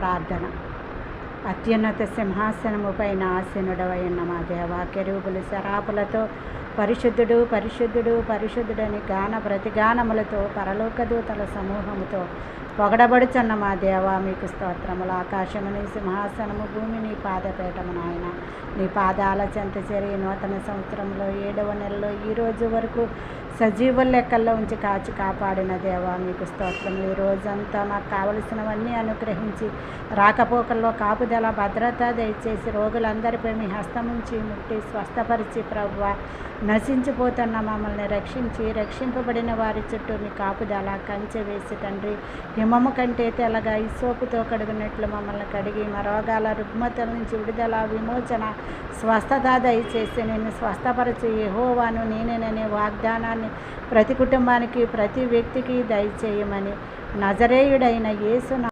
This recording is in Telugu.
ప్రార్థన. అత్యున్నత సింహాసనముపైన ఆసీనుడవైన మా దేవా, కెరూబులు శరాపులతో పరిశుద్ధుడు పరిశుద్ధుడు పరిశుద్ధుడని ప్రతిగానములతో పరలోక దూతల సమూహముతో పొగడబడుచున్న మా దేవా, మీకు స్తోత్రములు. ఆకాశము నీ సింహాసనము, భూమి నీ పాదపీఠము నాయన. నీ పాదాల చెంత చేరి నూతన సంవత్సరంలో 7వ నెలలో ఈ రోజు వరకు సజీవుల లెక్కల్లో ఉంచి కాచి కాపాడిన దేవా, మీకు స్తోత్రములు. ఈ రోజంతా మాకు కావలసినవన్నీ అనుగ్రహించి రాకపోకల్లో కాపుదల భద్రత దయచేసి రోగులందరిపై మీ హస్తముంచి ముట్టి స్వస్థపరిచి ప్రభువా, నశించిపోతున్న మమ్మల్ని రక్షించి రక్షింపబడిన వారి చుట్టూ మీ కాపుదల కంచె వేసి తండ్రి, హిమము కంటే తెల్లగా ఇసోపుతో కడుగునట్లు మమ్మల్ని కడిగి మా రోగాల రుగ్మతల నుంచి విడుదల విమోచన స్వస్థత దయచేసి నేను స్వస్థపరిచి యెహోవాను నేనేననే వాగ్దానాన్ని ప్రతి కుటుంబానికి ప్రతి వ్యక్తికి దయచేయమని నజరేయుడైన యేసు